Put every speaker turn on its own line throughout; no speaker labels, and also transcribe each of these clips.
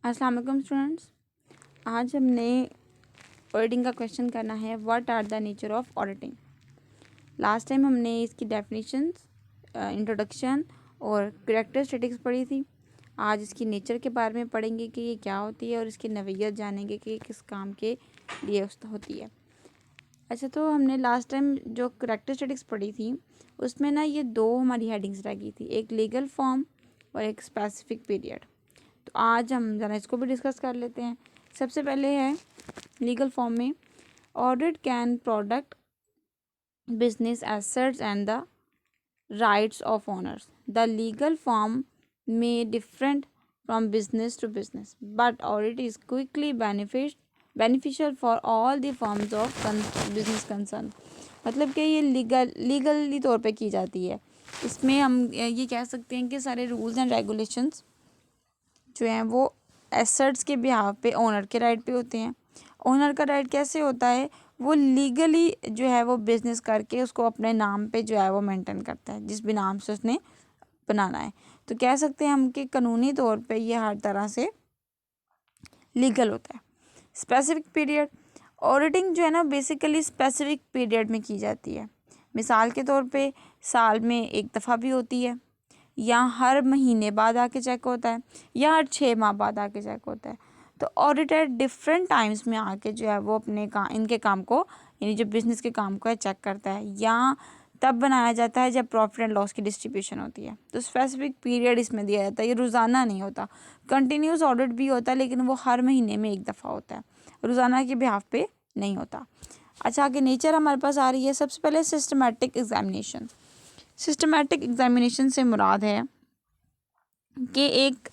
अस्सलाम वालेकुम स्टूडेंट्स। आज हमने ऑडिटिंग का क्वेश्चन करना है, what are the nature of auditing. Last time हमने इसकी डेफिनेशंस, इंट्रोडक्शन और कैरेक्टरिस्टिक्स पढ़ी थी। आज इसकी नेचर के बारे में पढ़ेंगे कि ये क्या होती है और इसकी नवीयत जानेंगे कि किस काम के लिए होती है। अच्छा, तो हमने लास्ट टाइम जो कैरेक्टरिस्टिक्स पढ़ी थी उसमें ना ये दो हमारी हेडिंग्स रह गई थी, एक लीगल फॉर्म और एक स्पेसिफिक पीरियड। तो आज हम ज़रा इसको भी डिस्कस कर लेते हैं। सबसे पहले है लीगल फॉर्म में, audit can product business assets and the rights of owners. The legal form में different from business to business but audit is quickly beneficial for all the forms of business concern. मतलब कि ये legally तौर पे की जाती है। इसमें हम ये कह सकते हैं कि सारे रूल्स एंड रेगुलेशंस जो हैं वो एसेट्स के बिहाफ पे ओनर के राइट पे होते हैं। ओनर का राइट कैसे होता है, वो लीगली जो है वो बिज़नेस करके उसको अपने नाम पे जो है वो मेंटेन करता है, जिस भी नाम से उसने बनाना है। तो कह सकते हैं हम कि कानूनी तौर पे ये हर तरह से लीगल होता है। स्पेसिफिक पीरियड, ऑडिटिंग जो है ना बेसिकली स्पेसिफिक पीरियड में की जाती है। मिसाल के तौर पे साल में एक दफ़ा भी होती है, या हर महीने बाद आके चेक होता है, या हर 6 माह बाद आके चेक होता है। तो ऑडिटर डिफरेंट टाइम्स में आके जो है वो अपने इनके काम को, यानी जो बिज़नेस के काम को है, चेक करता है। या तब बनाया जाता है जब प्रॉफिट एंड लॉस की डिस्ट्रीब्यूशन होती है। तो स्पेसिफिक पीरियड इसमें दिया जाता है। ये रोज़ाना नहीं होता, कंटिन्यूस ऑडिट भी होता है लेकिन वो हर महीने में एक दफ़ा होता है, रोज़ाना के बिहाफ पे नहीं होता। अच्छा, आगे नेचर हमारे पास आ रही है। सबसे पहले सिस्टमेटिक एग्जामिनेशन। सिस्टमेटिक एग्जामिनेशन से मुराद है कि एक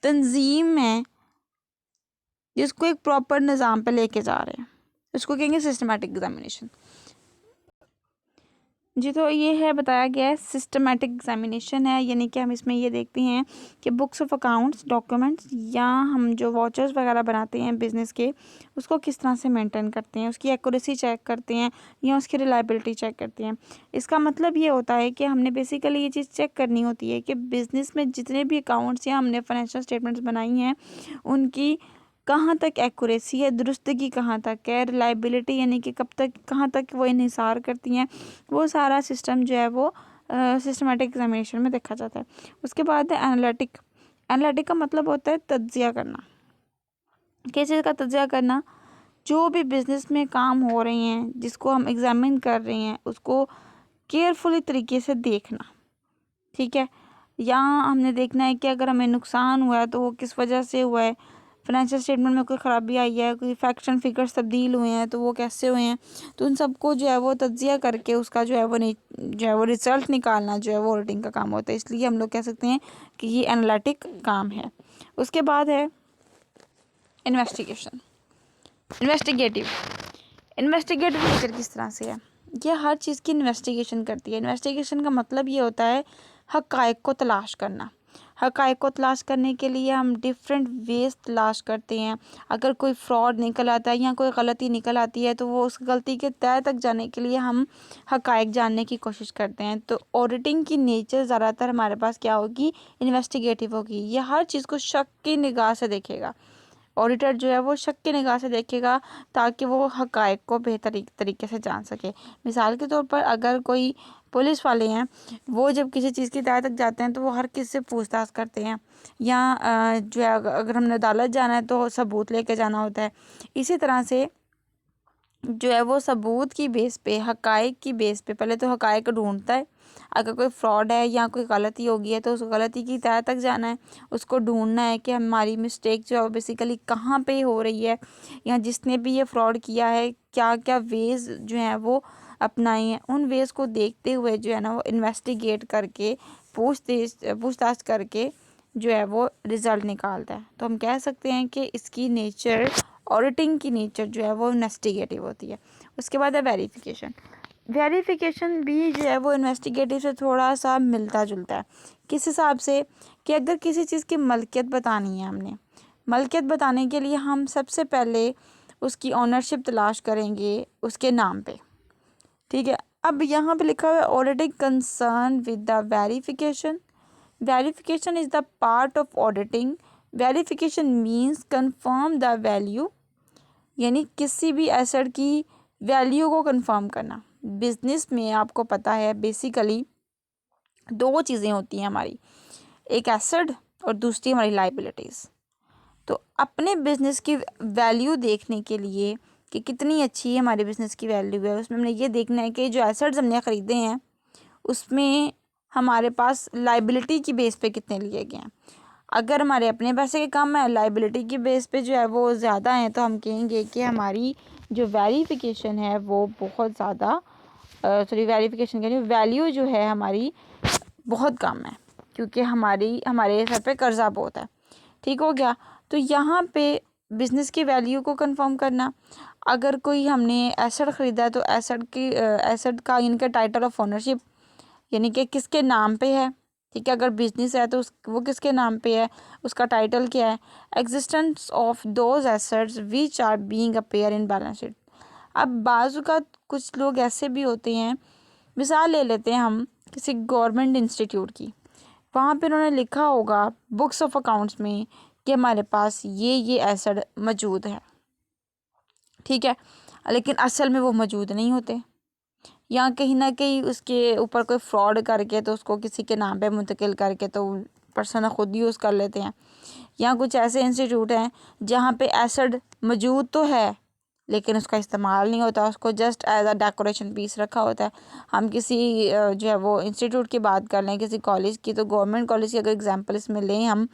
तंजीम है जिसको एक प्रॉपर निज़ाम पे लेके जा रहे हैं, इसको कहेंगे सिस्टमेटिक एग्जामिनेशन। जी, तो ये है, बताया गया है सिस्टमेटिक एग्जामिनेशन है, यानी कि हम इसमें ये देखते हैं कि बुक्स ऑफ अकाउंट्स, डॉक्यूमेंट्स, या हम जो वॉचर्स वगैरह बनाते हैं बिज़नेस के, उसको किस तरह से मेंटेन करते हैं, उसकी एक्यूरेसी चेक करते हैं या उसकी रिलायबिलिटी चेक करते हैं। इसका मतलब ये होता है कि हमने बेसिकली ये चीज़ चेक करनी होती है कि बिज़नेस में जितने भी अकाउंट्स या हमने फाइनेंशियल स्टेटमेंट्स बनाई हैं उनकी कहाँ तक एक्यूरेसी है, दुरुस्तगी कहाँ तक है, रिलायबिलिटी यानी कि कब तक, कहाँ तक वो इन्हिसार करती हैं, वो सारा सिस्टम जो है वो सिस्टमेटिक एग्जामिनेशन में देखा जाता है। उसके बाद है एनालिटिक। एनालिटिक का मतलब होता है तज्जिया करना। किस चीज़ का तज्जिया करना? जो भी बिज़नेस में काम हो रहे हैं, जिसको हम एग्जामिन कर रहे हैं, उसको केयरफुली तरीके से देखना, ठीक है। यहाँ हमने देखना है कि अगर हमें नुकसान हुआ है तो वो किस वजह से हुआ है, फाइनेंशियल स्टेटमेंट में कोई ख़राबी आई है, कोई फैक्शन फिगर्स तब्दील हुए हैं तो वो कैसे हुए हैं। तो उन सबको जो है वो तज्जिया करके उसका जो है वो रिज़ल्ट निकालना जो है वो ऑडिटिंग का काम होता है। इसलिए हम लोग कह सकते हैं कि ये एनालिटिक काम है। उसके बाद है इन्वेस्टिगेशन, इन्वेस्टिगेटिव। इन्वेस्टिगेटिव नेचर किस तरह से है? ये हर चीज़ की इन्वेस्टिगेशन करती है। इन्वेस्टिगेशन का मतलब ये होता है हक़ाइक़ को तलाश करना। हक़ाइक़ को तलाश करने के लिए हम डिफरेंट वेज तलाश करते हैं। अगर कोई फ्रॉड निकल आता है या कोई गलती निकल आती है तो वो उस गलती के तह तक जाने के लिए हम हक़ाइक़ जानने की कोशिश करते हैं। तो ऑडिटिंग की नेचर ज़्यादातर हमारे पास क्या होगी? इन्वेस्टिगेटिव होगी। ये हर चीज़ को शक की निगाह से देखेगा। ऑडिटर जो है वो शक की निगाह से देखेगा ताकि वो हक़ाइक़ को बेहतर तरीके से जान सके। मिसाल के तौर पर अगर कोई पुलिस वाले हैं, वो जब किसी चीज़ की तह तक जाते हैं तो वो हर किसी से पूछताछ करते हैं, या जो है अगर हमने अदालत जाना है तो सबूत लेके जाना होता है। इसी तरह से जो है वो सबूत की बेस पे, हक़ाइक़ की बेस पे पहले तो हक़ाइक़ ढूंढता है। अगर कोई फ्रॉड है या कोई गलती हो गई है तो उस गलती की तह तक जाना है, उसको ढूंढना है कि हमारी मिस्टेक जो है वो बेसिकली कहाँ पे हो रही है, या जिसने भी ये फ्रॉड किया है क्या क्या वेज़ जो हैं वो अपनाए हैं। उन वेज़ को देखते हुए जो है ना वो इन्वेस्टिगेट करके, पूछताछ करके जो है वो रिज़ल्ट निकालता है। तो हम कह सकते हैं कि इसकी नेचर, ऑडिटिंग की नेचर जो है वो इन्वेस्टिगेटिव होती है। उसके बाद है वेरिफिकेशन। वेरिफिकेशन भी जो है वो इन्वेस्टिगेटिव से थोड़ा सा मिलता जुलता है। किस हिसाब से? कि अगर किसी चीज़ की मलकियत बतानी है, हमने मलकियत बताने के लिए हम सबसे पहले उसकी ओनरशिप तलाश करेंगे उसके नाम पे, ठीक है। अब यहाँ पे लिखा हुआ है auditing concern with the verification. Verification is the part of auditing verification means confirm the value, यानी किसी भी एसेट की वैल्यू को कंफर्म करना। बिजनेस में आपको पता है बेसिकली दो चीज़ें होती हैं हमारी, एक एसेट और दूसरी हमारी लाइबिलिटीज़। तो अपने बिजनेस की वैल्यू देखने के लिए कि कितनी अच्छी हमारे बिजनेस की वैल्यू है, उसमें हमने ये देखना है कि जो एसेट्स हमने ख़रीदे हैं उसमें हमारे पास लाइबिलिटी की बेस पे कितने लिए गए हैं। अगर हमारे अपने पैसे के कम है, लाइबिलिटी की बेस पे जो है वो ज़्यादा है, तो हम कहेंगे कि हमारी जो वेरिफिकेशन है वो बहुत ज़्यादा वेरिफिकेशन के लिए वैल्यू जो है हमारी बहुत कम है, क्योंकि हमारे सर पे कर्जा बहुत है। ठीक हो गया। तो यहाँ पे बिजनेस की वैल्यू को कंफर्म करना, अगर कोई हमने एसेट ख़रीदा है तो एसेट का इनका टाइटल ऑफ ओनरशिप, यानी कि किसके नाम पे है। ठीक है, अगर बिजनेस है तो वो किसके नाम पे है, उसका टाइटल क्या है। Existence of those assets which are being appear in balance sheet. अब बाजू का कुछ लोग ऐसे भी होते हैं, मिसाल ले लेते हैं हम किसी गवर्नमेंट इंस्टीट्यूट की, वहाँ पे उन्होंने लिखा होगा बुक्स ऑफ अकाउंट्स में कि हमारे पास ये एसेट मौजूद है। ठीक है, लेकिन असल में वो मौजूद नहीं होते, या कहीं ना कहीं उसके ऊपर कोई फ्रॉड करके तो उसको किसी के नाम पे मुंतकिल करके तो पर्सन खुद यूज़ कर लेते हैं। या कुछ ऐसे इंस्टीट्यूट हैं जहाँ पे एसेट मौजूद तो है लेकिन उसका इस्तेमाल नहीं होता, उसको just as a decoration piece रखा होता है। हम किसी जो है वो इंस्टीट्यूट की बात कर लें, किसी कॉलेज की, तो गवर्नमेंट कॉलेज की अगर एग्जांपल इसमें लें हम,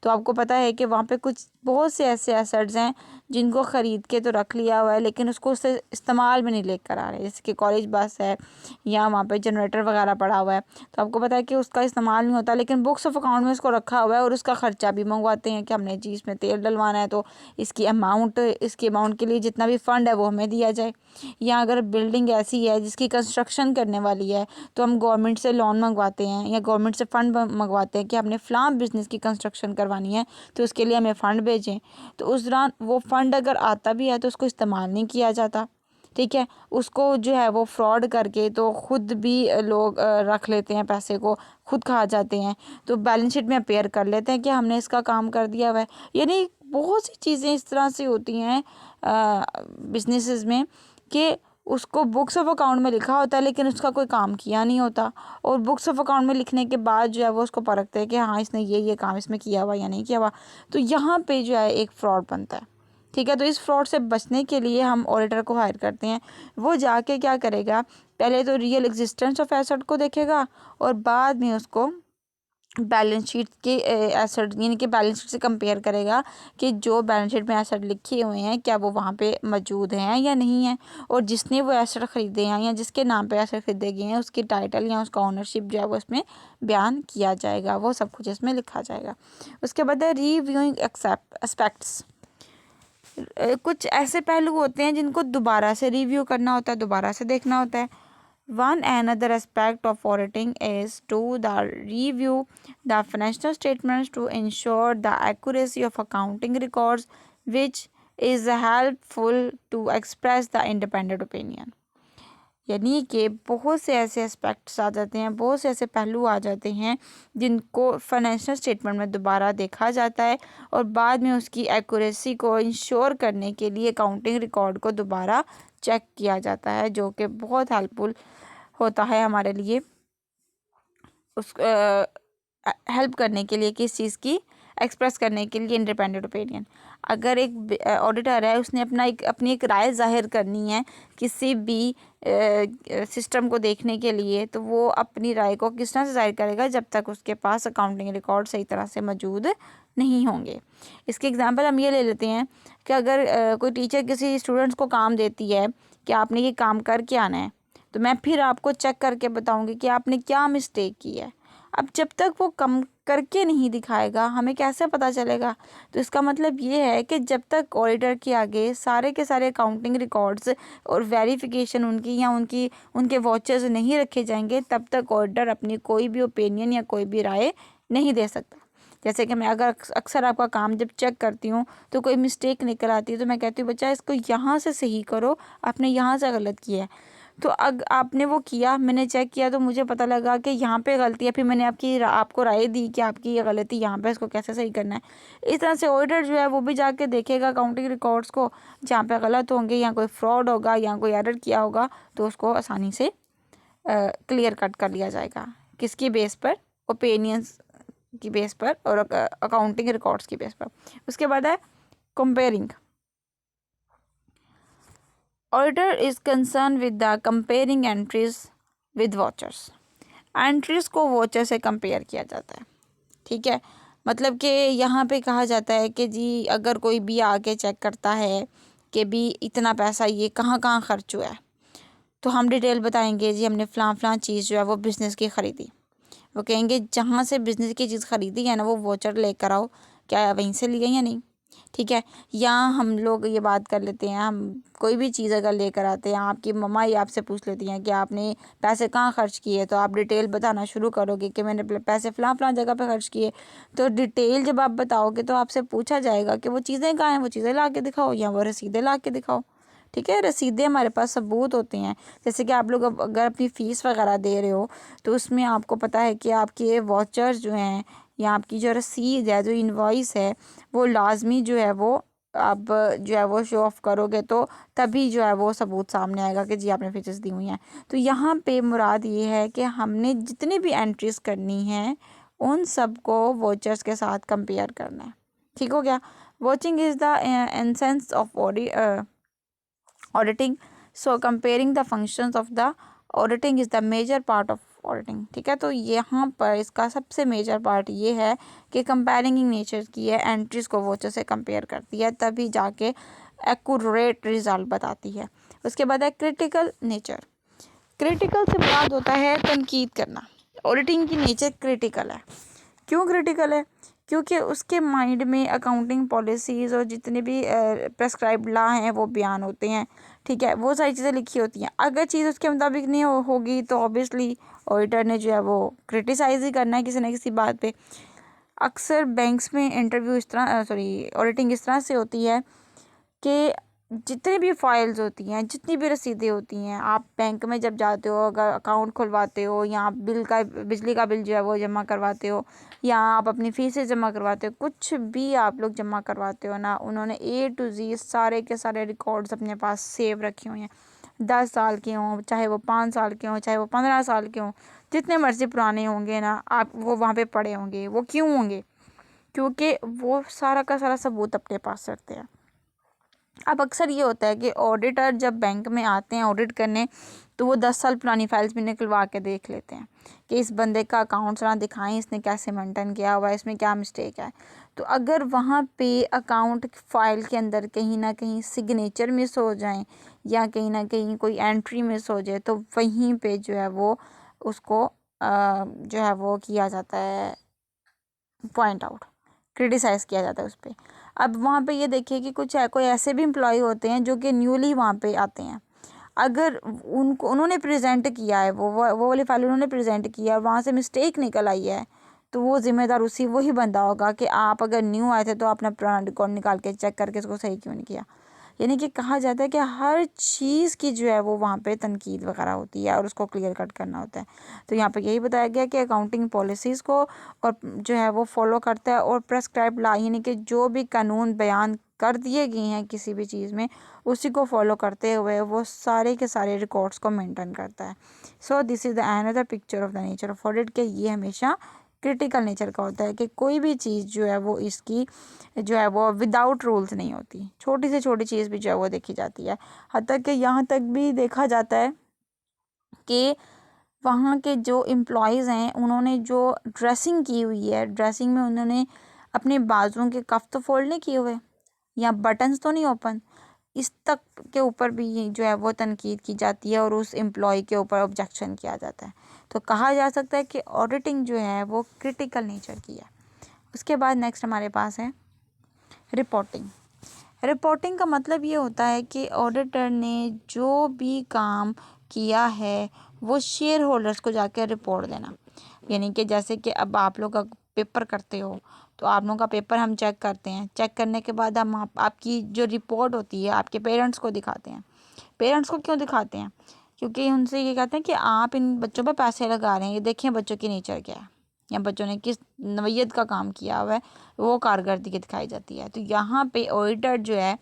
तो आपको पता है कि वहाँ पे कुछ बहुत से ऐसे एसेट्स हैं जिनको ख़रीद के तो रख लिया हुआ है लेकिन उसको उससे इस्तेमाल में नहीं लेकर आ रहे। जैसे कि कॉलेज बस है या वहाँ पे जनरेटर वगैरह पड़ा हुआ है, तो आपको पता है कि उसका इस्तेमाल नहीं होता, लेकिन बुक्स ऑफ अकाउंट में उसको रखा हुआ है और उसका ख़र्चा भी मंगवाते हैं कि हमने जी इसमें तेल डलवाना है तो इसकी अमाउंट के लिए जितना भी फ़ंड है वो हमें दिया जाए। या अगर बिल्डिंग ऐसी है जिसकी कंस्ट्रक्शन करने वाली है तो हम गवर्नमेंट से लोन मंगवाते हैं या गवर्नमेंट से फ़ंड मंगवाते हैं कि हमने फ़लाँ बिज़नेस की कंस्ट्रक्शन करवानी है तो उसके लिए हमें फ़ंड भेजें। तो उस दौरान वो फ़ंड अगर आता भी है तो उसको इस्तेमाल नहीं किया जाता। ठीक है, उसको जो है वो फ्रॉड करके तो खुद भी लोग रख लेते हैं, पैसे को खुद खा जाते हैं, तो बैलेंस शीट में अपेयर कर लेते हैं कि हमने इसका काम कर दिया हुआ है। यानी बहुत सी चीज़ें इस तरह से होती हैं बिजनेसेस में कि उसको बुक्स ऑफ अकाउंट में लिखा होता है लेकिन उसका कोई काम किया नहीं होता, और बुक्स ऑफ अकाउंट में लिखने के बाद जो है वो उसको परखते हैं कि हाँ इसने ये काम इसमें किया हुआ या नहीं किया हुआ। तो यहाँ पे जो है एक फ्रॉड बनता है। ठीक है, तो इस फ्रॉड से बचने के लिए हम ऑडिटर को हायर करते हैं। वो जाके क्या करेगा, पहले तो रियल एग्जिस्टेंस ऑफ एसेट को देखेगा और बाद में उसको बैलेंस शीट के एसेट यानी कि बैलेंस शीट से कंपेयर करेगा कि जो बैलेंस शीट में एसेट लिखे हुए हैं क्या वो वहाँ पे मौजूद हैं या नहीं है, और जिसने वो एसेट ख़रीदे हैं या जिसके नाम पे एसेट ख़रीदे गए हैं उसकी टाइटल या उसका ओनरशिप जो है वो इसमें बयान किया जाएगा, वो सब कुछ इसमें लिखा जाएगा। उसके बाद है रिव्यूइंग एस्पेक्ट्स। कुछ ऐसे पहलू होते हैं जिनको दोबारा से रिव्यू करना होता है, दोबारा से देखना होता है। One another aspect of auditing is to the review the financial statements to ensure the accuracy of accounting records, which is helpful to express the independent opinion. यानी कि बहुत से ऐसे एस्पेक्ट्स आ जाते हैं, बहुत से ऐसे पहलू आ जाते हैं जिनको फाइनेंशियल स्टेटमेंट में दोबारा देखा जाता है और बाद में उसकी एक्यूरेसी को इंश्योर करने के लिए अकाउंटिंग रिकॉर्ड को दोबारा चेक किया जाता है, जो कि बहुत हेल्पफुल होता है हमारे लिए, उस हेल्प करने के लिए किस चीज़ की एक्सप्रेस करने के लिए इंडिपेंडेंट ओपिनियन। अगर एक ऑडिटर है उसने अपनी एक राय जाहिर करनी है किसी भी सिस्टम को देखने के लिए, तो वो अपनी राय को किस तरह से जाहिर करेगा जब तक उसके पास अकाउंटिंग रिकॉर्ड सही तरह से मौजूद नहीं होंगे। इसके एग्जांपल हम ये ले लेते हैं कि अगर कोई टीचर किसी स्टूडेंट्स को काम देती है कि आपने ये काम करके आना है, तो मैं फिर आपको चेक करके बताऊंगी कि आपने क्या मिस्टेक की है। अब जब तक वो कम करके नहीं दिखाएगा हमें कैसे पता चलेगा। तो इसका मतलब ये है कि जब तक ऑडिटर के आगे सारे के सारे अकाउंटिंग रिकॉर्ड्स और वेरिफिकेशन उनकी या उनके वॉचर्स नहीं रखे जाएंगे तब तक ऑडिटर अपनी कोई भी ओपिनियन या कोई भी राय नहीं दे सकता। जैसे कि मैं अगर अक्सर आपका काम जब चेक करती हूँ तो कोई मिस्टेक निकल आती है तो मैं कहती हूँ बच्चा इसको यहाँ से सही करो, आपने यहाँ से गलत किया है। तो आपने वो किया, मैंने चेक किया तो मुझे पता लगा कि यहाँ पे गलती है, फिर मैंने आपको राय दी कि आपकी ये गलती यहाँ पे, इसको कैसे सही करना है। इस तरह से ऑडिटर जो है वो भी जाके देखेगा अकाउंटिंग रिकॉर्ड्स को, जहाँ पे गलत होंगे या कोई फ्रॉड होगा या कोई एरर किया होगा तो उसको आसानी से क्लियर कट कर लिया जाएगा। किसकी बेस पर? ओपिनियंस की बेस पर और अकाउंटिंग रिकॉर्ड्स की बेस पर। उसके बाद है comparing. Auditor is concern with the comparing entries with watchers. Entries को वॉचर से कंपेयर किया जाता है, ठीक है। मतलब कि यहाँ पे कहा जाता है कि जी अगर कोई भी आके चेक करता है कि भी इतना पैसा ये कहाँ कहाँ खर्च हुआ है, तो हम डिटेल बताएंगे जी हमने फ़लाँ चीज़ जो है वो बिज़नेस की ख़रीदी। वो कहेंगे जहाँ से बिज़नेस की चीज़ ख़रीदी है ना वो वोचर लेकर आओ, क्या वहीं से लिए या नहीं, ठीक है। या हम लोग ये बात कर लेते हैं, हम कोई भी चीज़ अगर लेकर आते हैं, आपकी मम्मा ही आपसे पूछ लेती हैं कि आपने पैसे कहाँ खर्च किए, तो आप डिटेल बताना शुरू करोगे कि मैंने पैसे फ़लाँ जगह पे खर्च किए। तो डिटेल जब आप बताओगे तो आपसे पूछा जाएगा कि वो चीज़ें कहाँ हैं, वो चीज़ें ला के दिखाओ या वो रसीदें ला के दिखाओ, ठीक है। रसीदें हमारे पास सबूत होते हैं। जैसे कि आप लोग अगर अपनी फ़ीस वगैरह दे रहे हो तो उसमें आपको पता है कि आपके वाचर्स जो हैं या आपकी जो रसीद है, जो इनवॉइस है, वो लाजमी जो है वो आप जो है वो शो ऑफ करोगे तो तभी जो है वो सबूत सामने आएगा कि जी आपने फीचर्स दी हुई हैं। तो यहाँ पे मुराद ये है कि हमने जितनी भी एंट्रीज करनी है उन सब को वॉचर्स के साथ कंपेयर करना है, ठीक हो गया। Watching is the essence of auditing, so comparing the functions of the auditing is the major part of auditing, ठीक है। तो यहाँ पर इसका सबसे मेजर पार्ट ये है कि कंपेयरिंग नेचर की है, एंट्रीज को वोचर से कंपेयर करती है तभी जाके एक्यूरेट रिजल्ट बताती है। उसके बाद है क्रिटिकल नेचर। क्रिटिकल से मुराद होता है तनकीद करना। ऑडिटिंग की नेचर क्रिटिकल है। क्यों क्रिटिकल है? क्योंकि उसके माइंड में अकाउंटिंग पॉलिसीज़ और जितने भी प्रेस्क्राइब्ड लॉ हैं वो बयान होते हैं, ठीक है। वो सारी चीज़ें लिखी होती हैं। अगर चीज़ उसके मुताबिक नहीं होगी तो ऑब्वियसली ऑडिटर ने जो है वो क्रिटिसाइज़ ही करना है किसी न किसी बात पे। अक्सर बैंक्स में इंटरव्यू इस तरह ऑडिटिंग इस तरह से होती है कि जितनी भी फाइल्स होती हैं, जितनी भी रसीदें होती हैं, आप बैंक में जब जाते हो, अगर अकाउंट खुलवाते हो या आप बिजली का बिल जो है वो जमा करवाते हो या आप अपनी फीसें जमा करवाते हो, कुछ भी आप लोग जमा करवाते हो ना, उन्होंने A to Z सारे के सारे रिकॉर्ड्स अपने पास सेव रखे हुए हैं। 10 साल के हों, चाहे वो 5 साल के हों, चाहे वो 15 साल के हों, जितने मर्जी पुराने होंगे ना, आप वो वहाँ पे पड़े होंगे। वो क्यों होंगे? क्योंकि वो सारा का सारा सबूत अपने पास रखते हैं। अब अक्सर ये होता है कि ऑडिटर जब बैंक में आते हैं ऑडिट करने तो वो 10 साल पुरानी फाइल्स भी निकलवा के देख लेते हैं कि इस बंदे का अकाउंट्स ना दिखाएं, इसने कैसे मेंटेन किया हुआ है, इसमें क्या मिस्टेक है। तो अगर वहाँ पे अकाउंट फाइल के अंदर कहीं ना कहीं सिग्नेचर मिस हो जाए या कहीं ना कहीं कोई एंट्री मिस हो जाए तो वहीं पे जो है वो उसको जो है वो किया जाता है, पॉइंट आउट, क्रिटिसाइज़ किया जाता है उस पर। अब वहाँ पे ये देखिए कि कुछ है कोई ऐसे भी एम्प्लॉय होते हैं जो कि न्यूली वहाँ पे आते हैं। अगर उन्होंने प्रेजेंट किया है वो वाली फाइल उन्होंने प्रेजेंट किया है, वहाँ से मिस्टेक निकल आई है, तो वो ज़िम्मेदार वही बंदा होगा कि आप अगर न्यू आए थे तो आपने पुराना रिकॉर्ड निकाल के चेक करके इसको सही क्यों नहीं किया। यानी कि कहा जाता है कि हर चीज़ की जो है वो वहाँ पे तनकीद वगैरह होती है और उसको क्लियर कट करना होता है। तो यहाँ पे यही बताया गया कि अकाउंटिंग पॉलिसीज़ को और जो है वो फॉलो करता है और प्रेस्क्राइब लॉ यानी कि जो भी कानून बयान कर दिए गए हैं किसी भी चीज़ में उसी को फॉलो करते हुए वो सारे के सारे रिकॉर्ड्स को मेंटेन करता है। So this is the another picture of the nature of audit के ये हमेशा क्रिटिकल नेचर का होता है कि कोई भी चीज़ जो है वो इसकी जो है वो विदाउट रूल्स नहीं होती। छोटी से छोटी चीज़ भी जो है वो देखी जाती है। हत्ता कि यहाँ तक भी देखा जाता है कि वहाँ के जो एम्प्लॉयज़ हैं उन्होंने जो ड्रेसिंग की हुई है, ड्रेसिंग में उन्होंने अपने बाजुओं के कफ तो फोल्ड नहीं किए हुए या बटन्स तो नहीं ओपन, इस तक के ऊपर भी जो है वो तनकीद की जाती है और उस एम्प्लॉय के ऊपर ऑब्जेक्शन किया जाता है। तो कहा जा सकता है कि ऑडिटिंग जो है वो क्रिटिकल नेचर की है। उसके बाद नेक्स्ट हमारे पास है रिपोर्टिंग। रिपोर्टिंग का मतलब ये होता है कि ऑडिटर ने जो भी काम किया है वो शेयर होल्डर्स को जाकर रिपोर्ट देना। यानी कि जैसे कि अब आप लोग का पेपर करते हो तो आप लोगों का पेपर हम चेक करते हैं, चेक करने के बाद हम आपकी जो रिपोर्ट होती है आपके पेरेंट्स को दिखाते हैं। पेरेंट्स को क्यों दिखाते हैं? क्योंकि उनसे ये कहते हैं कि आप इन बच्चों पर पैसे लगा रहे हैं, ये देखें बच्चों की नेचर क्या है या बच्चों ने किस नवैयत का काम किया हुआ है, वो कारकर्दगी दिखाई जाती है। तो यहाँ पे ऑडिटर जो है,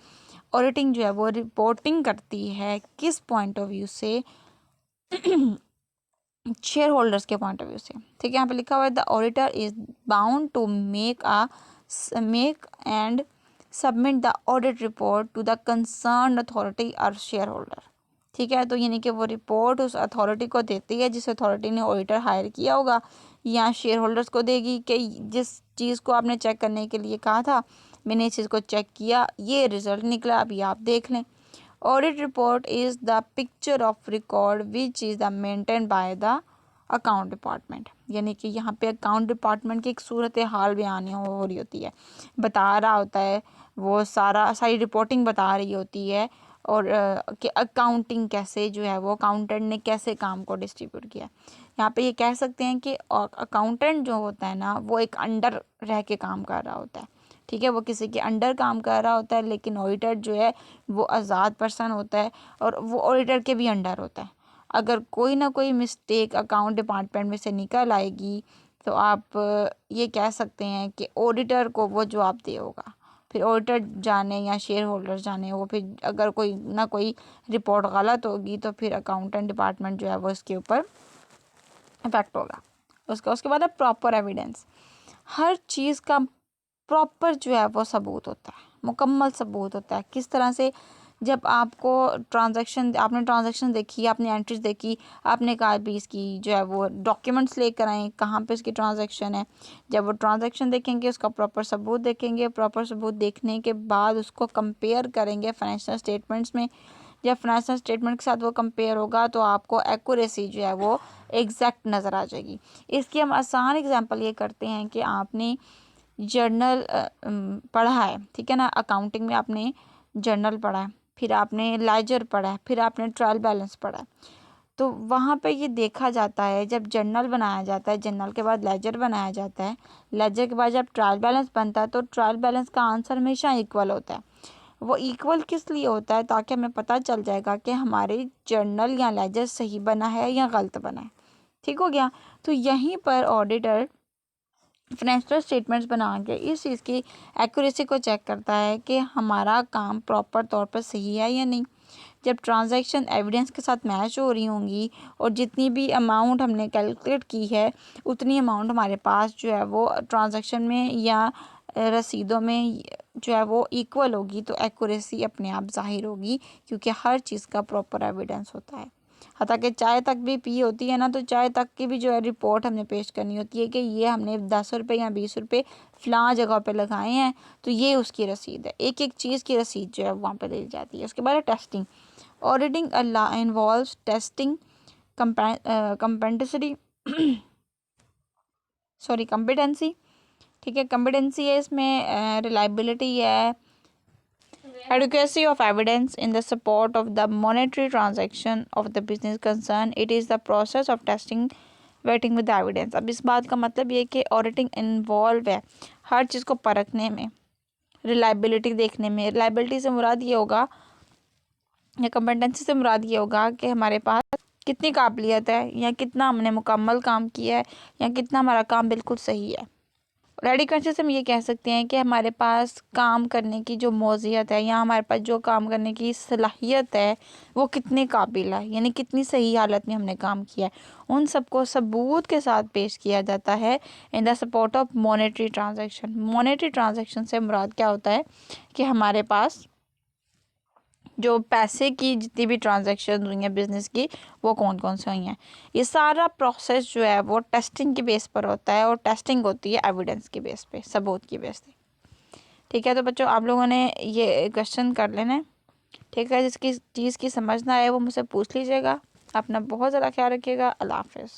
ऑडिटिंग जो है वो रिपोर्टिंग करती है किस पॉइंट ऑफ व्यू से, शेयर होल्डर्स के पॉइंट ऑफ व्यू से। ठीक है, यहाँ पे लिखा हुआ है the auditor is bound to make and submit the audit report to the concern authority और शेयर होल्डर। ठीक है, तो यानी कि वो रिपोर्ट उस अथॉरिटी को देती है जिस अथॉरिटी ने ऑडिटर हायर किया होगा, या शेयर होल्डर्स को देगी कि जिस चीज़ को आपने चेक करने के लिए कहा था, मैंने इस चीज़ को चेक किया, ये रिजल्ट निकला, अभी आप देख लें। Audit report is the picture of record which is the maintain by the account department. यानी कि यहाँ पे अकाउंट डिपार्टमेंट की एक सूरत हाल बयान हो रही होती है, बता रहा होता है, वो सारी रिपोर्टिंग बता रही होती है, और कि अकाउंटिंग कैसे जो है वो अकाउंटेंट ने कैसे काम को डिस्ट्रीब्यूट किया। यहाँ पे ये कह सकते हैं कि अकाउंटेंट जो होता है ना, वो एक अंडर रह के काम कर रहा होता है। ठीक है, वो किसी के अंडर काम कर रहा होता है, लेकिन ऑडिटर जो है वो आज़ाद पर्सन होता है और वो ऑडिटर के भी अंडर होता है। अगर कोई ना कोई मिस्टेक अकाउंट डिपार्टमेंट में से निकल आएगी तो आप ये कह सकते हैं कि ऑडिटर को वो जवाबदेह होगा। फिर ऑडिटर जाने या शेयर होल्डर जाने, वो फिर अगर कोई ना कोई रिपोर्ट गलत होगी तो फिर अकाउंटेंट डिपार्टमेंट जो है वो इसके ऊपर इफेक्ट होगा। उसके बाद है प्रॉपर एविडेंस। हर चीज़ का प्रॉपर जो है वो सबूत होता है, मुकम्मल सबूत होता है। किस तरह से, जब आपने ट्रांजैक्शन देखी, आपने एंट्रीज देखी, आपने कहा भी इसकी जो है वो डॉक्यूमेंट्स लेकर आए कहाँ पे इसकी ट्रांजैक्शन है। जब वो ट्रांजैक्शन देखेंगे, उसका प्रॉपर सबूत देखेंगे, प्रॉपर सबूत देखने के बाद उसको कंपेयर करेंगे फाइनेंशियल स्टेटमेंट्स में। जब फाइनेंशियल स्टेटमेंट के साथ वो कंपेयर होगा तो आपको एक्यूरेसी जो है वो एग्जैक्ट नज़र आ जाएगी। इसकी हम आसान एग्जांपल ये करते हैं कि आपने जर्नल पढ़ा है, ठीक है ना, अकाउंटिंग में आपने जर्नल पढ़ा है, फिर आपने लेजर पढ़ा है, फिर आपने ट्रायल बैलेंस पढ़ा है। तो वहाँ पे ये देखा जाता है, जब जर्नल बनाया जाता है, जर्नल के बाद लेजर बनाया जाता है, लेजर के बाद जब ट्रायल बैलेंस बनता है तो ट्रायल बैलेंस का आंसर हमेशा इक्वल होता है। वो इक्वल किस लिए होता है? ताकि हमें पता चल जाएगा कि हमारे जर्नल या लेजर सही बना है या गलत बना है। ठीक हो गया। तो यहीं पर ऑडिटर फाइनेंशियल स्टेटमेंट्स बना के इस चीज़ की एक्यूरेसी को चेक करता है कि हमारा काम प्रॉपर तौर पर सही है या नहीं। जब ट्रांजैक्शन एविडेंस के साथ मैच हो रही होंगी और जितनी भी अमाउंट हमने कैलकुलेट की है उतनी अमाउंट हमारे पास जो है वो ट्रांजैक्शन में या रसीदों में जो है वो इक्वल होगी, तो एक्यूरेसी अपने आप जाहिर होगी, क्योंकि हर चीज़ का प्रॉपर एविडेंस होता है। हत्ता कि चाय तक भी पी होती है ना, तो चाय तक की भी जो है रिपोर्ट हमने पेश करनी होती है कि ये हमने 10 रुपये या 20 रुपये फ़लाँ जगह पे लगाए हैं, तो ये उसकी रसीद है। एक एक चीज़ की रसीद जो है वहाँ पे दी जाती है। उसके बाद testing. Auditing involves testing competency. ठीक है, कम्पिटेंसी है इसमें, रिलायबिलिटी है, adequacy of evidence in the support of the monetary transaction of the business concern. It is the process of testing waiting with evidence. अब इस बात का मतलब ये कि ऑडिटिंग इन्वॉल्व है हर चीज़ को परखने में, रिलायबिलिटी देखने में। रिलायबिलिटी से मुराद ये होगा या कम्पिटेंसी से मुराद ये होगा कि हमारे पास कितनी काबिलियत है, या कितना हमने मुकम्मल काम किया है, या कितना हमारा काम बिल्कुल सही है। एडिक्वेसी से हम ये कह सकते हैं कि हमारे पास काम करने की जो मौज़ियत है या हमारे पास जो काम करने की सलाहियत है वो कितने काबिल है, यानी कितनी सही हालत में हमने काम किया है। उन सबको सबूत के साथ पेश किया जाता है in the support of monetary transaction. Monetary transaction से मुराद क्या होता है कि हमारे पास जो पैसे की जितनी भी ट्रांजैक्शन हुई हैं बिज़नेस की, वो कौन कौन से हुई हैं। ये सारा प्रोसेस जो है वो टेस्टिंग के बेस पर होता है, और टेस्टिंग होती है एविडेंस के बेस पे, सबूत की बेस पे। ठीक है, तो बच्चों आप लोगों ने ये क्वेश्चन कर लेना है। ठीक है, जिसकी चीज़ की समझना है वो मुझसे पूछ लीजिएगा। अपना बहुत ज़्यादा ख्याल रखिएगा। अल्लाह हाफ़िज़।